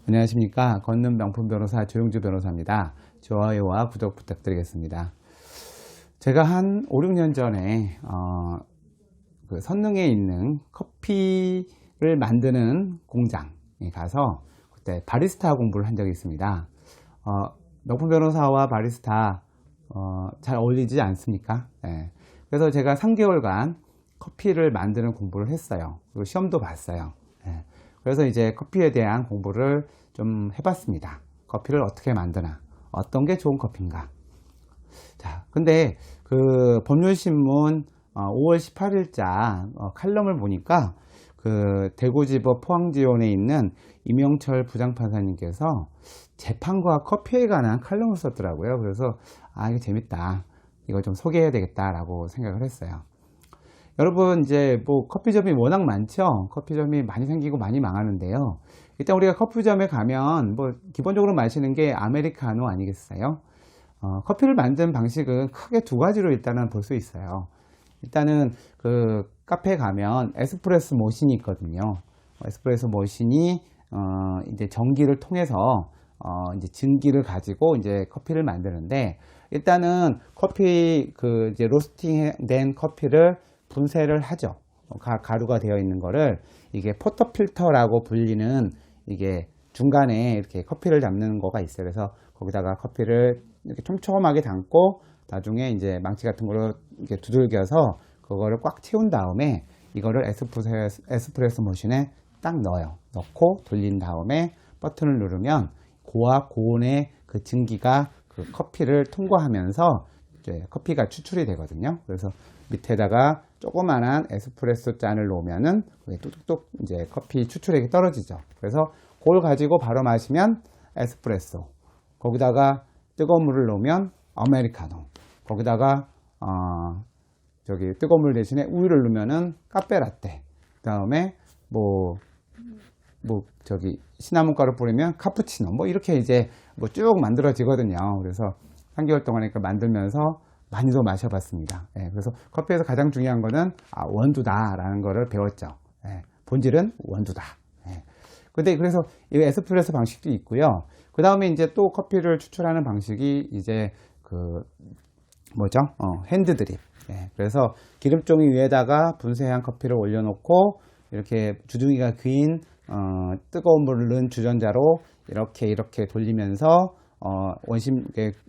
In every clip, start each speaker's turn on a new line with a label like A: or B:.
A: 안녕하십니까. 걷는 명품 변호사 조용주 변호사입니다. 좋아요와 구독 부탁드리겠습니다. 제가 한 5, 6년 전에 그 선릉에 있는 커피를 만드는 공장에 가서 그때 바리스타 공부를 한 적이 있습니다. 명품 변호사와 바리스타 잘 어울리지 않습니까? 네. 그래서 제가 3개월간 커피를 만드는 공부를 했어요. 그리고 시험도 봤어요. 네. 그래서 이제 커피에 대한 공부를 좀 해봤습니다. 커피를 어떻게 만드나, 어떤 게 좋은 커피인가. 자, 근데 그 법률신문 5월 18일자 칼럼을 보니까 그 대구지법 포항지원에 있는 임영철 부장판사님께서 재판과 커피에 관한 칼럼을 썼더라고요. 그래서 이거 재밌다. 이거 좀 소개해야 되겠다라고 생각을 했어요. 여러분, 이제 뭐 커피점이 워낙 많죠. 커피점이 많이 생기고 많이 망하는데요. 일단 우리가 커피점에 가면 뭐 기본적으로 마시는 게 아메리카노 아니겠어요? 커피를 만든 방식은 크게 두 가지로 일단은 볼 수 있어요. 일단은 그 카페에 가면 에스프레소 머신이 있거든요. 에스프레소 머신이 이제 전기를 통해서 이제 증기를 가지고 이제 커피를 만드는데, 일단은 커피 그 이제 로스팅된 커피를 분쇄를 하죠. 가루가 되어 있는 거를 이게 포터필터라고 불리는 이게 중간에 이렇게 커피를 담는 거가 있어요. 그래서 거기다가 커피를 이렇게 촘촘하게 담고 나중에 이제 망치 같은 거로 이렇게 두들겨서 그거를 꽉 채운 다음에 이거를 에스프레소 머신에 딱 넣어요. 넣고 돌린 다음에 버튼을 누르면 고와 고온의 그 증기가 그 커피를 통과하면서 이제 커피가 추출이 되거든요. 그래서 밑에다가 조그만한 에스프레소 잔을 놓으면은 뚝뚝뚝 이제 커피 추출액이 떨어지죠. 그래서 그걸 가지고 바로 마시면 에스프레소, 거기다가 뜨거운 물을 넣으면 아메리카노, 거기다가 저기 뜨거운 물 대신에 우유를 넣으면은 카페라떼, 그 다음에 뭐 저기 시나몬 가루 뿌리면 카푸치노, 뭐 이렇게 이제 뭐 쭉 만들어지거든요. 그래서 3개월 동안 이렇게 만들면서 많이도 마셔봤습니다. 그래서 커피에서 가장 중요한 거는 원두다라는 거를 배웠죠. 본질은 원두다. 근데 그래서 이 에스프레소 방식도 있고요. 그 다음에 이제 또 커피를 추출하는 방식이 이제 그 뭐죠? 핸드 드립. 그래서 기름종이 위에다가 분쇄한 커피를 올려놓고 이렇게 주둥이가 긴 뜨거운 물을 넣은 주전자로 이렇게 돌리면서 원심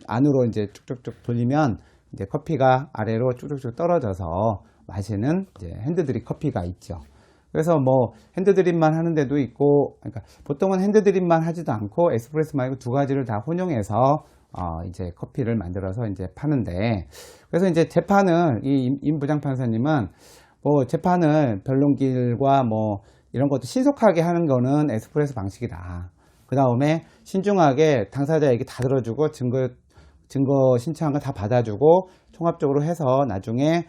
A: 안으로 이제 쭉쭉쭉 돌리면 이제 커피가 아래로 쭉쭉쭉 떨어져서 마시는 이제 핸드드립 커피가 있죠. 그래서 뭐 핸드드립만 하는 데도 있고, 그러니까 보통은 핸드드립만 하지도 않고 에스프레소 말고 두 가지를 다 혼용해서 이제 커피를 만들어서 이제 파는데, 그래서 이제 재판을 임 부장판사님은 뭐 재판을 변론길과 뭐 이런 것도 신속하게 하는 거는 에스프레소 방식이다. 그 다음에 신중하게 당사자에게 다 들어주고 증거 신청한 거 다 받아주고 종합적으로 해서 나중에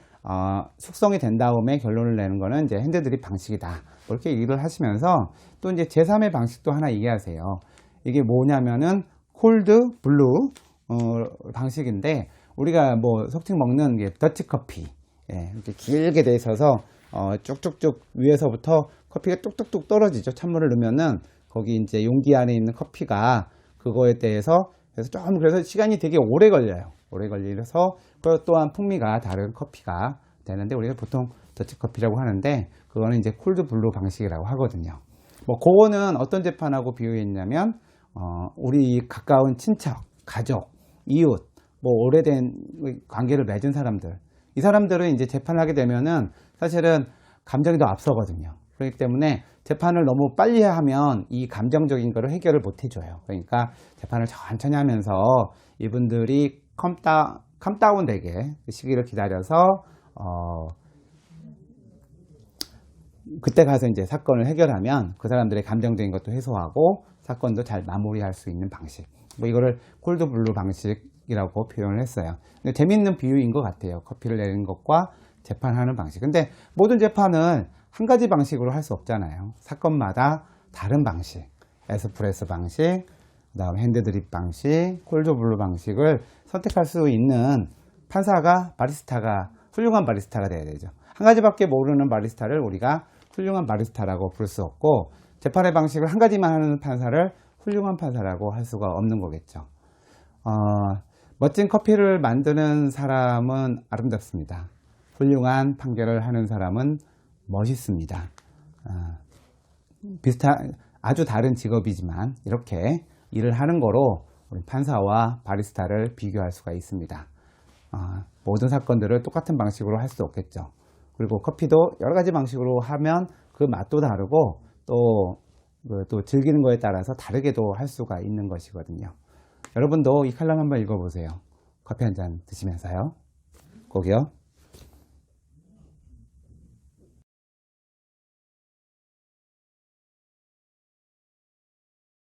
A: 숙성이 된 다음에 결론을 내는 거는 이제 핸드드립 방식이다. 그렇게 얘기를 하시면서 또 이제 제3의 방식도 하나 얘기하세요. 이게 뭐냐면은 콜드 블루 방식인데, 우리가 뭐 속칭 먹는 게 더치커피, 이렇게 길게 돼 있어서 쭉쭉쭉 위에서부터 커피가 뚝뚝뚝 떨어지죠. 찬물을 넣으면은 거기 이제 용기 안에 있는 커피가 그거에 대해서 그래서 시간이 되게 오래 걸려요. 오래 걸려서 그 또한 풍미가 다른 커피가 되는데, 우리가 보통 더치커피라고 하는데 그거는 이제 콜드 블루 방식이라고 하거든요. 뭐 그거는 어떤 재판하고 비유했냐면 우리 가까운 친척, 가족, 이웃, 뭐 오래된 관계를 맺은 사람들, 이 사람들은 이제 재판을 하게 되면은 사실은 감정이 더 앞서거든요. 그렇기 때문에 재판을 너무 빨리 하면 이 감정적인 거를 해결을 못 해줘요. 그러니까 재판을 천천히 하면서 이분들이 컴다운 되게 시기를 기다려서 그때 가서 이제 사건을 해결하면 그 사람들의 감정적인 것도 해소하고 사건도 잘 마무리할 수 있는 방식, 뭐 이거를 콜드 블루 방식이라고 표현을 했어요. 근데 재밌는 비유인 것 같아요. 커피를 내리는 것과 재판하는 방식. 근데 모든 재판을 한 가지 방식으로 할 수 없잖아요. 사건마다 다른 방식, 에스프레소 방식, 그 다음 핸드드립 방식, 콜드블루 방식을 선택할 수 있는 판사가, 바리스타가, 훌륭한 바리스타가 돼야 되죠. 한 가지밖에 모르는 바리스타를 우리가 훌륭한 바리스타라고 부를 수 없고, 재판의 방식을 한 가지만 하는 판사를 훌륭한 판사라고 할 수가 없는 거겠죠. 멋진 커피를 만드는 사람은 아름답습니다. 훌륭한 판결을 하는 사람은 멋있습니다. 아주 다른 직업이지만 이렇게 일을 하는 거로 우리 판사와 바리스타를 비교할 수가 있습니다. 모든 사건들을 똑같은 방식으로 할 수 없겠죠. 그리고 커피도 여러 가지 방식으로 하면 그 맛도 다르고 또 즐기는 거에 따라서 다르게도 할 수가 있는 것이거든요. 여러분도 이 칼럼 한번 읽어보세요. 커피 한 잔 드시면서요. 꼭이요.